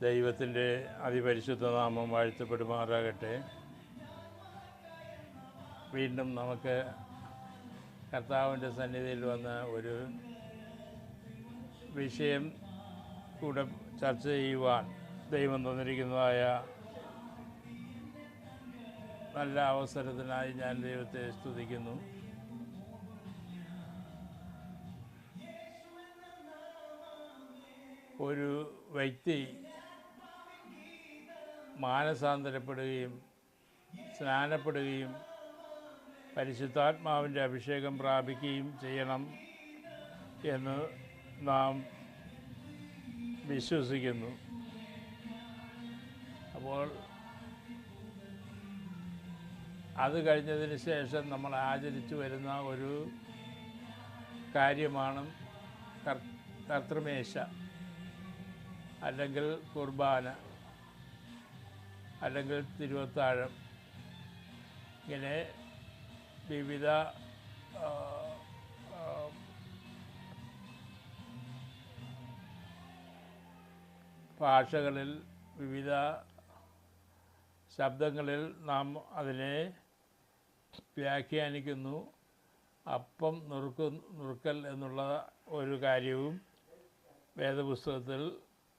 ദൈവത്തിൻ്റെ അതിപരിശുദ്ധ നാമം വാഴ്ത്തപ്പെടുമാറാകട്ടെ. വീണ്ടും നമുക്ക് കർത്താവിൻ്റെ സന്നിധിയിൽ വന്ന ഒരു വിഷയം കൂടെ ചർച്ച ചെയ്യുവാൻ ദൈവം തന്നിരിക്കുന്നതായ നല്ല അവസരത്തിനായി ഞാൻ ദൈവത്തെ സ്തുതിക്കുന്നു. ഒരു വ്യക്തി മാനസാന്തരപ്പെടുകയും സ്നാനപ്പെടുകയും പരിശുദ്ധാത്മാവിൻ്റെ അഭിഷേകം പ്രാപിക്കുകയും ചെയ്യണം എന്ന് നാം വിശ്വസിക്കുന്നു. അപ്പോൾ അത് കഴിഞ്ഞതിന് ശേഷം നമ്മൾ ആചരിച്ചു വരുന്ന ഒരു കാര്യമാണ് കർത്തൃമേശ, അല്ലെങ്കിൽ കുർബാന, അല്ലെങ്കിൽ തിരുവത്താഴം. ഇങ്ങനെ വിവിധ ഭാഷകളിൽ, വിവിധ ശബ്ദങ്ങളിൽ നാം അതിനെ വ്യാഖ്യാനിക്കുന്നു. അപ്പം നുറുക്കൽ എന്നുള്ള ഒരു കാര്യവും വേദപുസ്തകത്തിൽ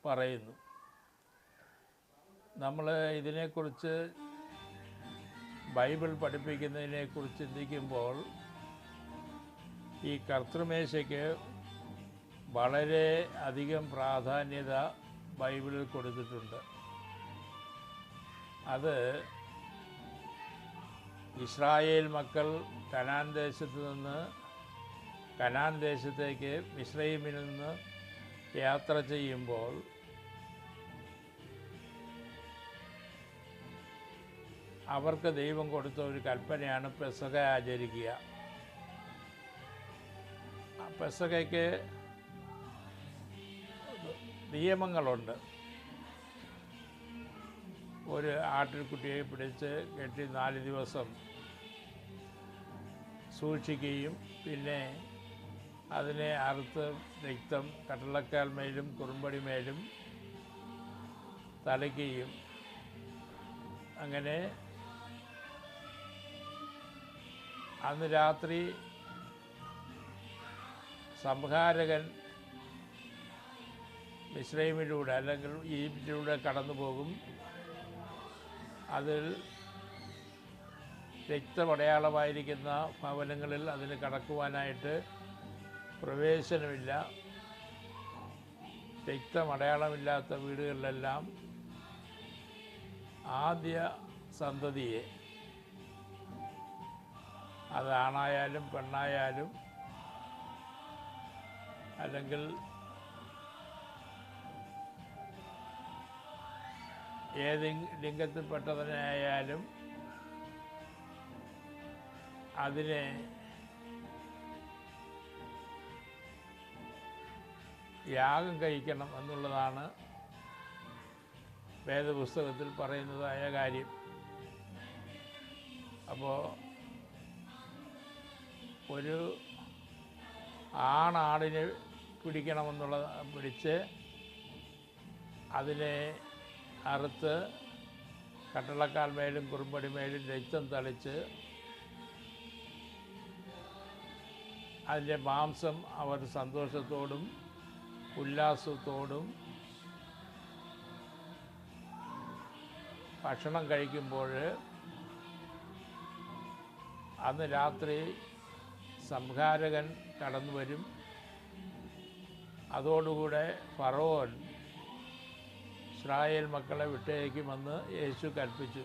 പറയുന്നു. നമ്മൾ ഇതിനെക്കുറിച്ച് ബൈബിൾ പഠിപ്പിക്കുന്നതിനെക്കുറിച്ച് ചിന്തിക്കുമ്പോൾ ഈ കർത്തൃമേശയ്ക്ക് വളരെ അധികം പ്രാധാന്യത ബൈബിളിൽ കൊടുത്തിട്ടുണ്ട്. അത് ഇസ്രായേൽ മക്കൾ കനാൻ ദേശത്ത് നിന്ന് കനാൻ ദേശത്തേക്ക് മിസ്രയീമിൽ നിന്ന് യാത്ര ചെയ്യുമ്പോൾ അവർക്ക് ദൈവം കൊടുത്ത ഒരു കൽപ്പനയാണ് പെസഹ ആചരിക്കുക. പെസഹയ്ക്ക് നിയമങ്ങളുണ്ട്. ഒരു ആട്ടിൻകുട്ടിയെ പിടിച്ച് കെട്ടി 4 ദിവസം സൂക്ഷിക്കുകയും പിന്നെ അതിനെ അറുത്ത് രക്തം കട്ടളക്കാൽ മേലും കുറുമ്പടി മേലും തളിക്കുകയും അങ്ങനെ അന്ന് രാത്രി സംഹാരകൻ മിസ്രയീമിലൂടെ അല്ലെങ്കിൽ ഈജിപ്തിലൂടെ കടന്നു പോകും. അതിൽ രക്തമടയാളമായിരിക്കുന്ന ഭവനങ്ങളിൽ അതിന് കടക്കുവാനായിട്ട് പ്രവേശനമില്ല. രക്തമടയാളമില്ലാത്ത വീടുകളിലെല്ലാം ആദ്യ സന്തതിയെ, അത് ആണായാലും പെണ്ണായാലും അല്ലെങ്കിൽ ഏത് ലിംഗത്തിൽപ്പെട്ടതിനായാലും അതിനെ യാഗം കഴിക്കണം എന്നുള്ളതാണ് വേദപുസ്തകത്തിൽ പറയുന്നതായ കാര്യം. അപ്പോൾ ഒരു ആണാടിനെ പിടിച്ച് അതിനെ അറുത്ത് കട്ടളക്കാൽ മേലും കുറുമ്പടി മേലും രക്തം തളിച്ച് അതിൻ്റെ മാംസം അവർ സന്തോഷത്തോടും ഉല്ലാസത്തോടും ഭക്ഷണം കഴിക്കുമ്പോൾ അന്ന് രാത്രി സംഹാരകൻ കടന്നു വരും. അതോടുകൂടെ ഫറവോൻ ഇസ്രായേൽ മക്കളെ വിട്ടയക്കുമെന്ന് യേശു കൽപ്പിച്ചു.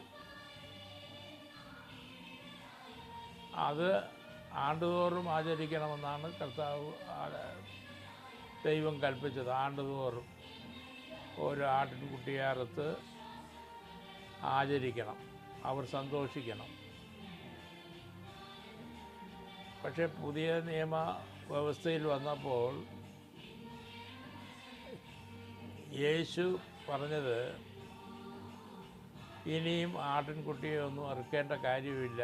അത് ആണ്ടുതോറും ആചരിക്കണമെന്നാണ് ദൈവം കൽപ്പിച്ചത്. ആണ്ടുതോറും ഓരോ ആട്ടിൻകുട്ടിയെ അറുത്ത് ആചരിക്കണം, അവർ സന്തോഷിക്കണം. പക്ഷേ പുതിയ നിയമ വ്യവസ്ഥയിൽ വന്നപ്പോൾ യേശു പറഞ്ഞത് ഇനിയും ആട്ടിൻകുട്ടിയെ ഒന്നും അറുക്കേണ്ട കാര്യമില്ല.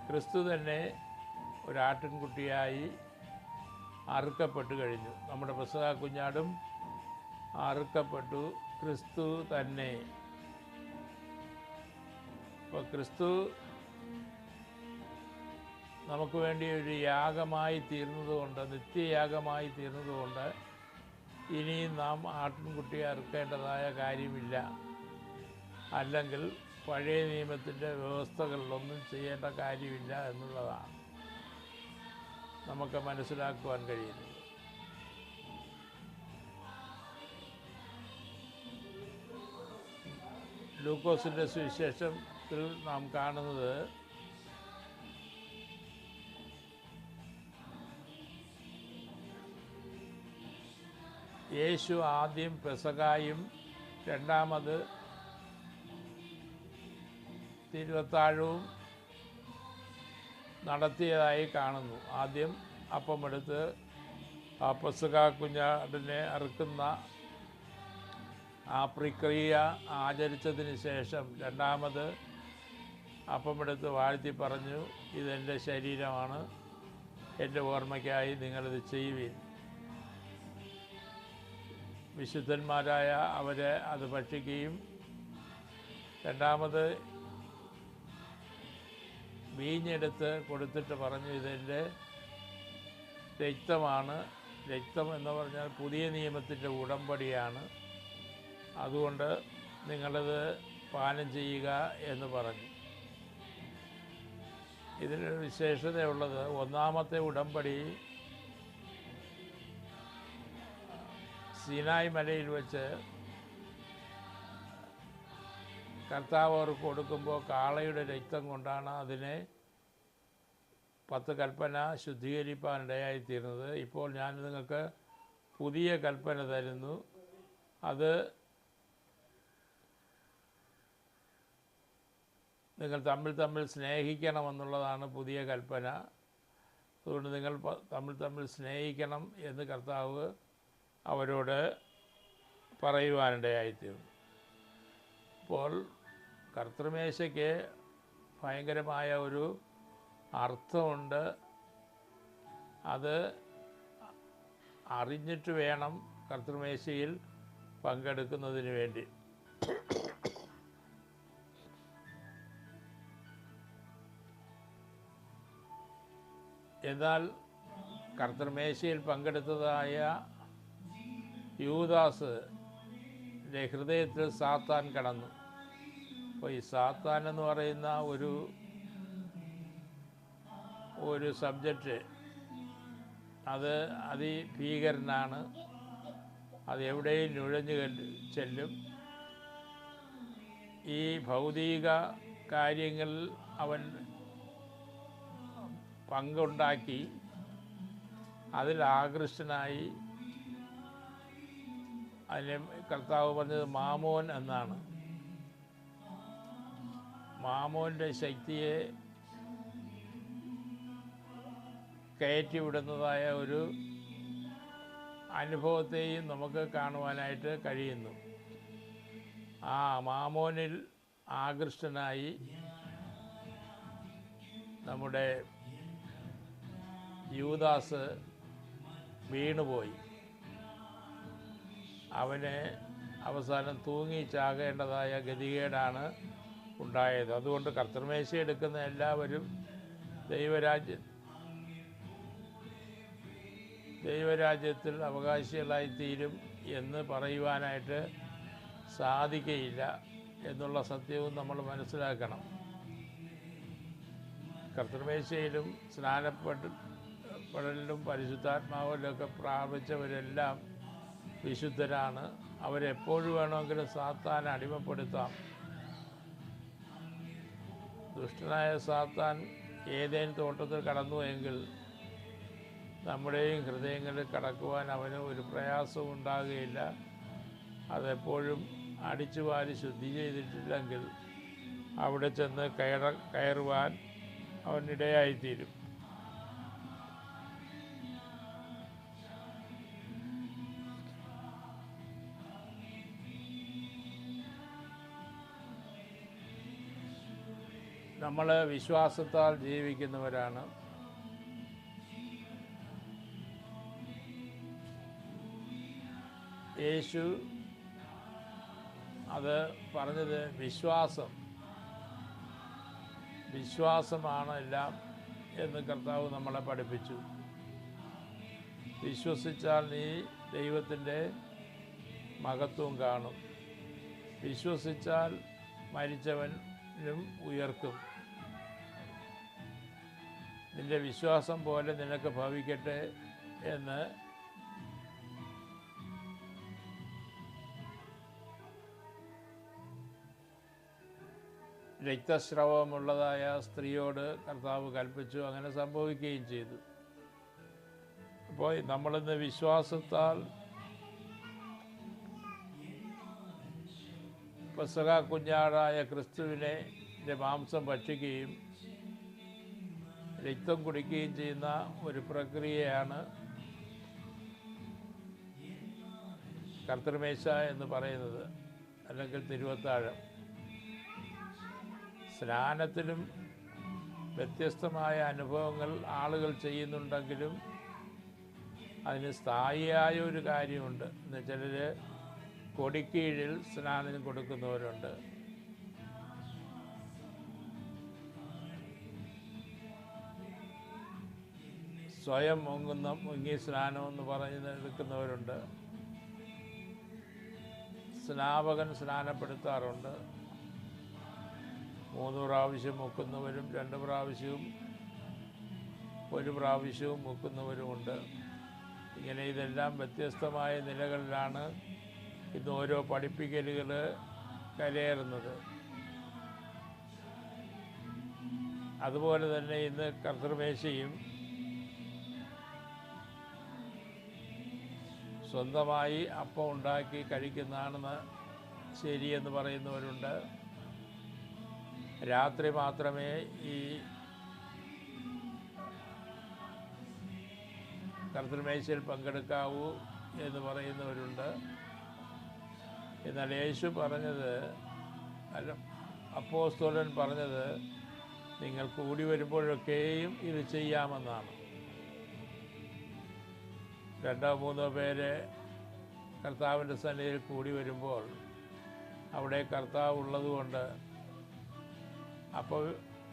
ക്രിസ്തു തന്നെ ഒരാട്ടിൻകുട്ടിയായി അറുക്കപ്പെട്ടു കഴിഞ്ഞു. നമ്മുടെ പെസഹ കുഞ്ഞാടും അറുക്കപ്പെട്ടു, ക്രിസ്തു തന്നെ. അപ്പോൾ ക്രിസ്തു നമുക്ക് വേണ്ടി ഒരു യാഗമായി തീർന്നതുകൊണ്ട്, നിത്യയാഗമായി തീർന്നതുകൊണ്ട് ഇനിയും നാം ആട്ടിൻകുട്ടിയെ അറുക്കേണ്ടതായ കാര്യമില്ല. അല്ലെങ്കിൽ പഴയ നിയമത്തിൻ്റെ വ്യവസ്ഥകളിലൊന്നും ചെയ്യേണ്ട കാര്യമില്ല എന്നുള്ളതാണ് നമുക്ക് മനസ്സിലാക്കുവാൻ കഴിയുന്നത്. ലൂക്കോസിൻ്റെ സുവിശേഷത്തിൽ നാം കാണുന്നത് യേശു ആദ്യം പെസഹായും രണ്ടാമത് തിരുവത്താഴവും നടത്തിയതായി കാണുന്നു. ആദ്യം അപ്പമെടുത്ത് ആ പെസഹാ കുഞ്ഞാടിനെ അറുക്കുന്ന ആ പ്രക്രിയ ആചരിച്ചതിന് ശേഷം രണ്ടാമത് അപ്പമെടുത്ത് വാഴ്ത്തി പറഞ്ഞു, ഇതെൻ്റെ ശരീരമാണ്, എൻ്റെ ഓർമ്മയ്ക്കായി നിങ്ങളിത് ചെയ്യുവിൻ. വിശുദ്ധന്മാരായ അവരെ അത് ഭക്ഷിക്കുകയും രണ്ടാമത് വീഞ്ഞെടുത്ത് കൊടുത്തിട്ട് പറഞ്ഞു, ഇതെൻ്റെ രക്തമാണ്. രക്തം എന്ന് പറഞ്ഞാൽ പുതിയ നിയമത്തിൻ്റെ ഉടമ്പടിയാണ്, അതുകൊണ്ട് നിങ്ങളിത് പാനം ചെയ്യുക എന്ന് പറഞ്ഞു. ഇതിനൊരു വിശേഷതയുള്ളത്, ഒന്നാമത്തെ ഉടമ്പടി സീനായ് മലയിൽ വെച്ച് കർത്താവ് അവർക്ക് കൊടുക്കുമ്പോൾ കാളയുടെ രക്തം കൊണ്ടാണ് അതിനെ 10 കൽപ്പന ശുദ്ധീകരിപ്പാനിടയായിത്തീർന്നത്. ഇപ്പോൾ ഞാൻ നിങ്ങൾക്ക് പുതിയ കൽപ്പന തരുന്നു, അത് നിങ്ങൾ തമ്മിൽ സ്നേഹിക്കണമെന്നുള്ളതാണ് പുതിയ കൽപ്പന. അതുകൊണ്ട് നിങ്ങൾ തമ്മിൽ സ്നേഹിക്കണം എന്ന് കർത്താവ് അവരോട് പറയുവാനിടയായിത്തീർന്നു. അപ്പോൾ കർത്തൃമേശയ്ക്ക് ഭയങ്കരമായ ഒരു അർത്ഥമുണ്ട്. അത് അറിഞ്ഞിട്ട് വേണം കർത്തൃമേശയിൽ പങ്കെടുക്കുന്നതിന് വേണ്ടി. എന്നാൽ കർത്തൃമേശയിൽ പങ്കെടുത്തതായ യൂദാസിൻ്റെ ഹൃദയത്തിൽ സാത്താൻ കടന്നു. അപ്പോൾ ഈ സാത്താൻ എന്ന് പറയുന്ന ഒരു സബ്ജക്റ്റ് അത് അതിഭീകരനാണ്. അത് എവിടെയും നുഴഞ്ഞു ചെല്ലും. ഈ ഭൗതിക കാര്യങ്ങളിൽ അവൻ പങ്കുണ്ടാക്കി അതിൽ ആകൃഷ്ടനായി. അതിനെ കർത്താവ് പറഞ്ഞത് മാമോൻ എന്നാണ്. മാമോൻ്റെ ശക്തിയെ കയറ്റിവിടുന്നതായ ഒരു അനുഭവത്തെയും നമുക്ക് കാണുവാനായിട്ട് കഴിയുന്നു. ആ മാമോനിൽ ആകൃഷ്ടനായി നമ്മുടെ യൂദാസ് വീണുപോയി. അവന് അവസാനം തൂങ്ങി ചാകേണ്ടതായ ഗതികേടാണ് ഉണ്ടായത്. അതുകൊണ്ട് കർത്തൃമേശ എടുക്കുന്ന എല്ലാവരും ദൈവരാജ്യത്തിൽ അവകാശികളായിത്തീരും എന്ന് പറയുവാനായിട്ട് സാധിക്കുകയില്ല എന്നുള്ള സത്യവും നമ്മൾ മനസ്സിലാക്കണം. കർത്തൃമേശയിലും സ്നാനപ്പെടലിലും പരിശുദ്ധാത്മാവിലൊക്കെ പ്രാപിച്ചവരെല്ലാം വിശുദ്ധരാണ്. അവരെപ്പോഴും വേണമെങ്കിലും സാത്താൻ അടിമപ്പെടുത്താം. ദുഷ്ടനായ സാത്താൻ ഏതേൻ തോട്ടത്തിൽ കടന്നുവെങ്കിൽ നമ്മുടെയും ഹൃദയങ്ങളിൽ കടക്കുവാൻ അവന് ഒരു പ്രയാസവും ഉണ്ടാകുകയില്ല. അതെപ്പോഴും അടിച്ചു വാരി ശുദ്ധി ചെയ്തിട്ടില്ലെങ്കിൽ അവിടെ ചെന്ന് കയറുവാൻ അവനിടയായിത്തീരും. നമ്മൾ വിശ്വാസത്താൽ ജീവിക്കുന്നവരാണ്. യേശു അത് പറഞ്ഞത് വിശ്വാസമാണ് എല്ലാം എന്ന് കർത്താവ് നമ്മളെ പഠിപ്പിച്ചു. വിശ്വസിച്ചാൽ നീ ദൈവത്തിൻ്റെ മഹത്വം കാണും. വിശ്വസിച്ചാൽ മരിച്ചവനും ഉയർക്കും. നിൻ്റെ വിശ്വാസം പോലെ നിനക്ക് ഭവിക്കട്ടെ എന്ന് രക്തസ്രവമുള്ളതായ സ്ത്രീയോട് കർത്താവ് കൽപ്പിച്ചു. അങ്ങനെ സംഭവിക്കുകയും ചെയ്തു. അപ്പോൾ നമ്മളിന്ന് വിശ്വാസത്താൽ പെസഹ കുഞ്ഞാടായ ക്രിസ്തുവിനെ മാംസം ഭക്ഷിക്കുകയും രക്തം കുടിക്കുകയും ചെയ്യുന്ന ഒരു പ്രക്രിയയാണ് കർത്തൃമേശ എന്ന് പറയുന്നത്, അല്ലെങ്കിൽ തിരുവത്താഴം. സ്നാനത്തിലും വ്യത്യസ്തമായ അനുഭവങ്ങൾ ആളുകൾ ചെയ്യുന്നുണ്ടെങ്കിലും അതിന് സ്ഥായിയായ ഒരു കാര്യമുണ്ട്. എന്നുവെച്ചാൽ കൊടിക്കീഴിൽ സ്നാനം കൊടുക്കുന്നവരുണ്ട്. സ്വയം മുങ്ങി സ്നാനം എന്ന് പറഞ്ഞ് എടുക്കുന്നവരുണ്ട്. സ്നാപകൻ സ്നാനപ്പെടുത്താറുണ്ട്. 3 പ്രാവശ്യം മുക്കുന്നവരും 2 പ്രാവശ്യവും 1 പ്രാവശ്യവും മുക്കുന്നവരുമുണ്ട്. ഇങ്ങനെ ഇതെല്ലാം വ്യത്യസ്തമായ നിലകളിലാണ് ഇന്ന് ഓരോ പഠിപ്പിക്കലുകൾ കരയേറുന്നത്. അതുപോലെ തന്നെ ഇന്ന് കർത്തൃമേശയും സ്വന്തമായി അപ്പം ഉണ്ടാക്കി കഴിക്കുന്നതാണെന്ന് ശരിയെന്ന് പറയുന്നവരുണ്ട്. രാത്രി മാത്രമേ ഈ കർത്തൃമേശയിൽ പങ്കെടുക്കാവൂ എന്ന് പറയുന്നവരുണ്ട്. എന്നാൽ യേശു പറഞ്ഞത്, അപ്പോസ്തലൻ പറഞ്ഞത്, നിങ്ങൾ കൂടി വരുമ്പോഴൊക്കെയും ഇത് ചെയ്യാമെന്നാണ്. 2-3 പേര് കർത്താവിൻ്റെ സന്നിധിയിൽ കൂടി വരുമ്പോൾ അവിടെ കർത്താവ് ഉള്ളതുകൊണ്ട് അപ്പം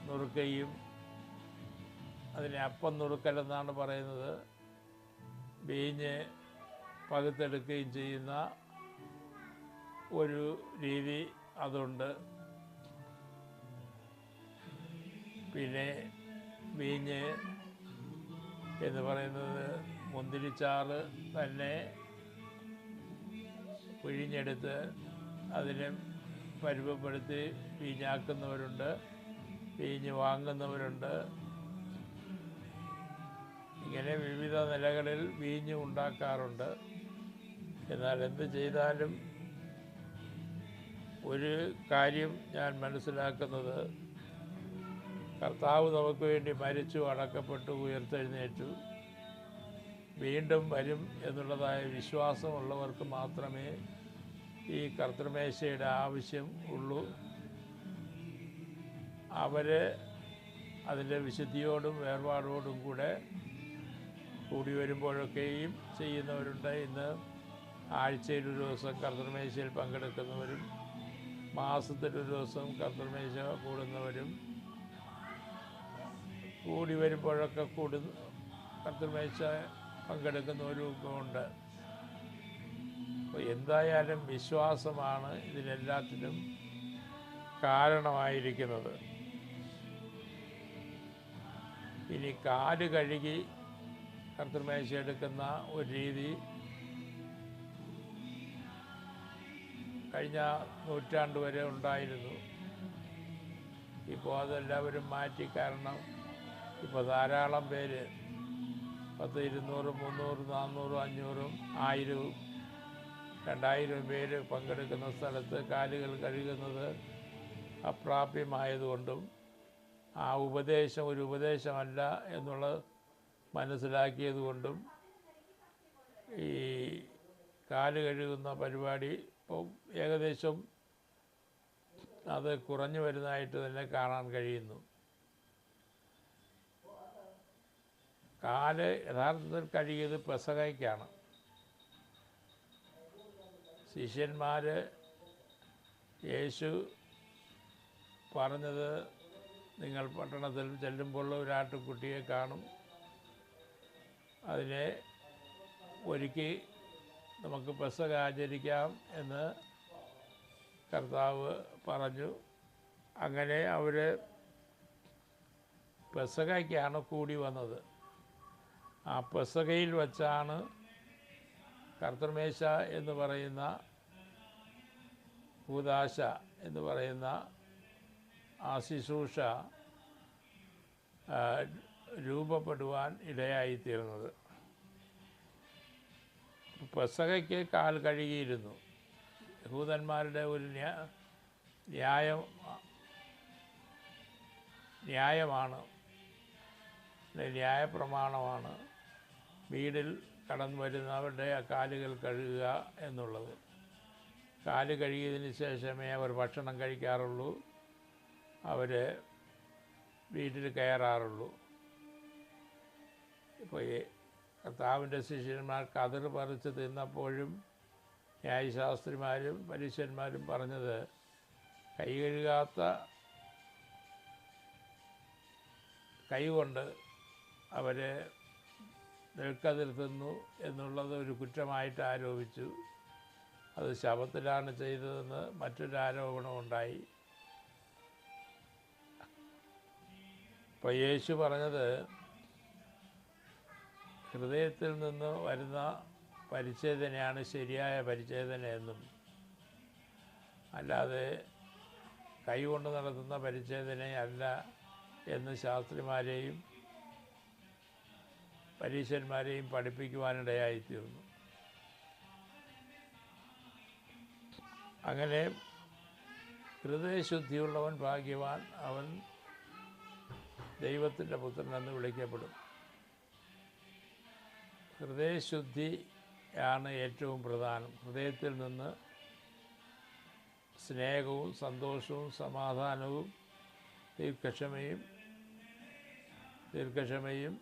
നുറുക്കുകയും, അതിനെ അപ്പം നുറുക്കലെന്നാണ് പറയുന്നത്, വീഞ്ഞ് പകുത്തെടുക്കുകയും ചെയ്യുന്ന ഒരു രീതി അതുണ്ട്. പിന്നെ വീഞ്ഞ് എന്ന് പറയുന്നത് മുന്തിരിച്ചാറ് തന്നെ പിഴിഞ്ഞെടുത്ത് അതിനെ പരുവപ്പെടുത്തി വീഞ്ഞാക്കുന്നവരുണ്ട്, വീഞ്ഞ് വാങ്ങുന്നവരുണ്ട്. ഇങ്ങനെ വിവിധ നിലകളിൽ വീഞ്ഞ് ഉണ്ടാക്കാറുണ്ട്. എന്നാൽ എന്ത് ചെയ്താലും ഒരു കാര്യം ഞാൻ മനസ്സിലാക്കുന്നത്, കർത്താവ് നമുക്ക് വേണ്ടി മരിച്ചു, അടക്കപ്പെട്ടു, ഉയർത്തെഴുന്നേറ്റു, വീണ്ടും വരും എന്നുള്ളതായ വിശ്വാസമുള്ളവർക്ക് മാത്രമേ ഈ കർത്തൃമേശയുടെ ആവശ്യം ഉള്ളൂ. അവർ അതിൻ്റെ വിശുദ്ധിയോടും വേർപാടോടും കൂടെ കൂടി വരുമ്പോഴൊക്കെയും ചെയ്യുന്നവരുണ്ട്. ഇന്ന് ആഴ്ചയിലൊരു ദിവസം കർത്തൃമേശയിൽ പങ്കെടുക്കുന്നവരും മാസത്തിലൊരു ദിവസം കർത്തൃമേശ കൂടുന്നവരും കൂടി വരുമ്പോഴൊക്കെ കർത്തൃമേശ പങ്കെടുക്കുന്നവരും ഉണ്ട്. അപ്പോൾ എന്തായാലും വിശ്വാസമാണ് ഇതിനെല്ലാത്തിനും കാരണമായിരിക്കുന്നത്. ഇനി കാല് കഴുകി കർത്തൃമേശ എടുക്കുന്ന ഒരു രീതി കഴിഞ്ഞ നൂറ്റാണ്ട് വരെ ഉണ്ടായിരുന്നു. ഇപ്പോൾ അതെല്ലാവരും മാറ്റി. കാരണം ഇപ്പോൾ ധാരാളം പേര് 10, 200, 300, 400, 500, 1000, 2000 പേര് പങ്കെടുക്കുന്ന സ്ഥലത്ത് കാലുകൾ കഴുകുന്നത് അപ്രാപ്യമായതുകൊണ്ടും ആ ഉപദേശം ഒരു ഉപദേശമല്ല എന്നുള്ളത് മനസ്സിലാക്കിയതുകൊണ്ടും ഈ കാല് കഴുകുന്ന പരിപാടി ഇപ്പോൾ ഏകദേശം അത് കുറഞ്ഞു വരുന്നതായിട്ട് തന്നെ കാണാൻ കഴിയുന്നു. കാല് യഥാർത്ഥത്തിൽ കഴുകിയത് പെസഹയ്ക്കാണ്. ശിഷ്യന്മാർ യേശു പറഞ്ഞത്, നിങ്ങൾ പട്ടണത്തിൽ ചെല്ലുമ്പോൾ ഒരു ആട്ടുകുട്ടിയെ കാണും, അതിനെ ഒരുക്കി നമുക്ക് പെസഹ ആചരിക്കാം എന്ന് കർത്താവ് പറഞ്ഞു. അങ്ങനെ അവർ പെസഹയ്ക്കാണ് കൂടി വന്നത്. ആ പെസഹയിൽ വച്ചാണ് കർത്തൃമേശ എന്ന് പറയുന്ന, കൂദാശ എന്ന് പറയുന്ന ആ ശുശ്രൂഷ രൂപപ്പെടുവാൻ ഇടയായിത്തീർന്നത്. പെസഹയ്ക്ക് കാൽ കഴുകിയിരുന്നു. യഹൂദന്മാരുടെ ഒരു ന്യായമാണ്, ന്യായപ്രമാണമാണ് വീടിൽ കടന്നു വരുന്നവരുടെ കാലുകൾ കഴുകുക എന്നുള്ളത്. കാല് കഴുകിയതിന് ശേഷമേ അവർ ഭക്ഷണം കഴിക്കാറുള്ളൂ, അവർ വീട്ടിൽ കയറാറുള്ളൂ. ഇപ്പോൾ കർത്താവിൻ്റെ ശിഷ്യന്മാർ കതിർ പറിച്ച് തിന്നപ്പോഴും ന്യായശാസ്ത്രിമാരും പരീശന്മാരും പറഞ്ഞത്, കൈ കഴുകാത്ത കൈകൊണ്ട് അവർ നെൽക്കതിർ തിന്നു എന്നുള്ളത് ഒരു കുറ്റമായിട്ട് ആരോപിച്ചു. അത് ശബത്തിലാണ് ചെയ്തതെന്ന് മറ്റൊരു ആരോപണമുണ്ടായി. ഇപ്പോൾ യേശു പറഞ്ഞത്, ഹൃദയത്തിൽ നിന്ന് വരുന്ന പരിച്ഛേദനയാണ് ശരിയായ പരിച്ഛേദന എന്നും, അല്ലാതെ കൈകൊണ്ട് നടത്തുന്ന പരിച്ഛേദനയല്ല എന്ന് ശാസ്ത്രിമാരെയും പരീശന്മാരെയും പഠിപ്പിക്കുവാനിടയായിത്തീർന്നു. അങ്ങനെ ഹൃദയശുദ്ധിയുള്ളവൻ ഭാഗ്യവാൻ, അവൻ ദൈവത്തിൻ്റെ പുത്രനെന്ന് വിളിക്കപ്പെടും. ഹൃദയശുദ്ധിയാണ് ഏറ്റവും പ്രധാനം. ഹൃദയത്തിൽ നിന്ന് സ്നേഹവും സന്തോഷവും സമാധാനവും ദീർഘക്ഷമയും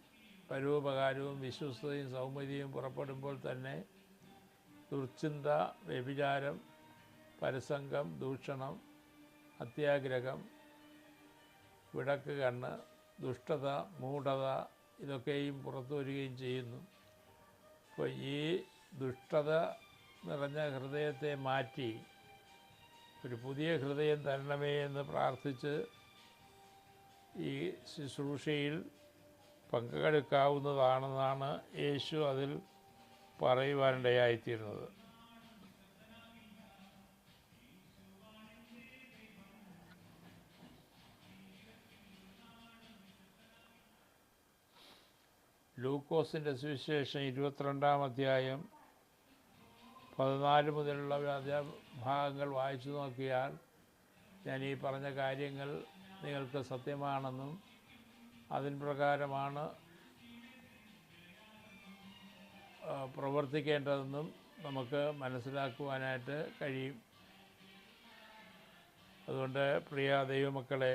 പരോപകാരവും വിശ്വസ്തയും സൗമ്യതയും പുറപ്പെടുമ്പോൾ തന്നെ ദുർചിന്ത, വ്യഭിചാരം, പരസംഗം, ദൂഷണം, അത്യാഗ്രഹം, വിടക്ക് കണ്ണ്, ദുഷ്ടത, മൂഢത ഇതൊക്കെയും പുറത്തു വരികയും ചെയ്യുന്നു. അപ്പോൾ ഈ ദുഷ്ടത നിറഞ്ഞ ഹൃദയത്തെ മാറ്റി ഒരു പുതിയ ഹൃദയം തരണമേ എന്ന് പ്രാർത്ഥിച്ച് ഈ ശുശ്രൂഷയിൽ പങ്കെടുക്കാവുന്നതാണെന്നാണ് യേശു അതിൽ പറയുവാനിടയായിത്തീരുന്നത്. ലൂക്കോസിൻ്റെ സുവിശേഷം 22-ാം അധ്യായം 14 മുതലുള്ള ഭാഗങ്ങൾ വായിച്ചു നോക്കിയാൽ ഞാൻ ഈ പറഞ്ഞ കാര്യങ്ങൾ നിങ്ങൾക്ക് സത്യമാണെന്നും അതിന് പ്രകാരമാണ് പ്രവർത്തിക്കേണ്ടതെന്നും നമുക്ക് മനസ്സിലാക്കുവാനായിട്ട് കഴിയും. അതുകൊണ്ട് പ്രിയ ദൈവമക്കളെ,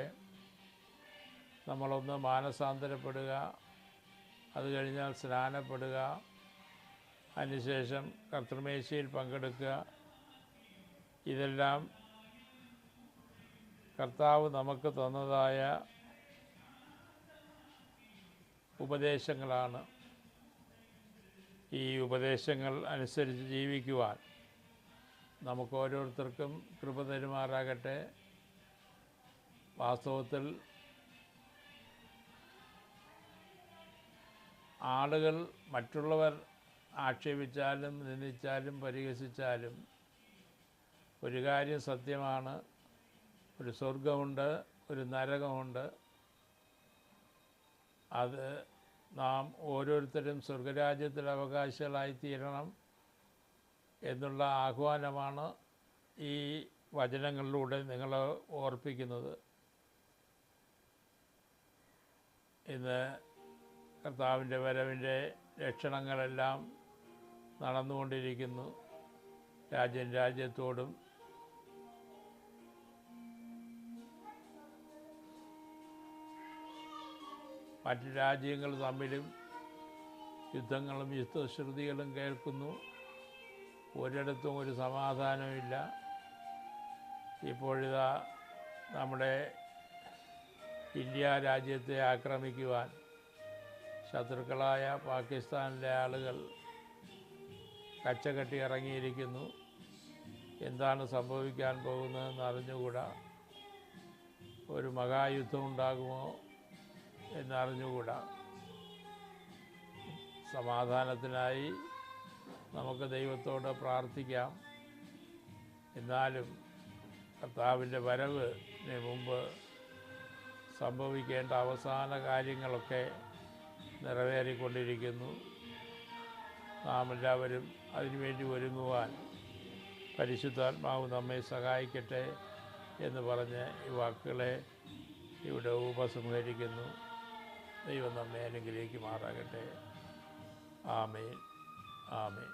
നമ്മളൊന്ന് മാനസാന്തരപ്പെടുക, അത് കഴിഞ്ഞാൽ സ്നാനപ്പെടുക, അതിനുശേഷം കർത്തൃമേശയിൽ പങ്കെടുക്കുക. ഇതെല്ലാം കർത്താവ് നമുക്ക് തന്നതായ ഉപദേശങ്ങളാണ്. ഈ ഉപദേശങ്ങൾ അനുസരിച്ച് ജീവിക്കുവാൻ നമുക്ക് ഓരോരുത്തർക്കും കൃപ തരുമാറാകട്ടെ. വാസ്തവത്തിൽ ആളുകൾ മറ്റുള്ളവർ ആക്ഷേപിച്ചാലും നിന്ദിച്ചാലും പരിഹസിച്ചാലും ഒരു കാര്യം സത്യമാണ്, ഒരു സ്വർഗമുണ്ട്, ഒരു നരകമുണ്ട്. അത് നാം ഓരോരുത്തരും സ്വർഗരാജ്യത്തിൽ അവകാശികളായിത്തീരണം എന്നുള്ള ആഹ്വാനമാണ് ഈ വചനങ്ങളിലൂടെ നിങ്ങളെ ഓർപ്പിക്കുന്നത്. ഇന്ന് കർത്താവിൻ്റെ വരവിൻ്റെ ലക്ഷണങ്ങളെല്ലാം നടന്നുകൊണ്ടിരിക്കുന്നു. രാജ്യത്തോടും മറ്റ് രാജ്യങ്ങൾ തമ്മിലും യുദ്ധങ്ങളും യുദ്ധശ്രുതികളും കേൾക്കുന്നു. ഒരിടത്തും ഒരു സമാധാനമില്ല. ഇപ്പോഴിതാ നമ്മുടെ ഇന്ത്യ രാജ്യത്തെ ആക്രമിക്കുവാൻ ശത്രുക്കളായ പാകിസ്ഥാനിലെ ആളുകൾ കച്ചകെട്ടി ഇറങ്ങിയിരിക്കുന്നു. എന്താണ് സംഭവിക്കാൻ പോകുന്നതെന്ന് അറിഞ്ഞുകൂടാ. ഒരു മഹായുദ്ധം ഉണ്ടാകുമോ എന്നറിഞ്ഞുകൂടാ. സമാധാനത്തിനായി നമുക്ക് ദൈവത്തോട് പ്രാർത്ഥിക്കാം. എന്നാലും കർത്താവിൻ്റെ വരവിന് മുമ്പ് സംഭവിക്കേണ്ട അവസാന കാര്യങ്ങളൊക്കെ നിറവേറിക്കൊണ്ടിരിക്കുന്നു. നാം എല്ലാവരും അതിനുവേണ്ടി ഒരുങ്ങുവാൻ പരിശുദ്ധാത്മാവ് നമ്മെ സഹായിക്കട്ടെ എന്ന് പറഞ്ഞ് ഈ വാക്കുകളെ ഇവിടെ ഉപസംഹരിക്കുന്നു. ദൈവം നമ്മെ അനുഗ്രഹിക്കുമാറാകട്ടെ. ആമേൻ, ആമേൻ.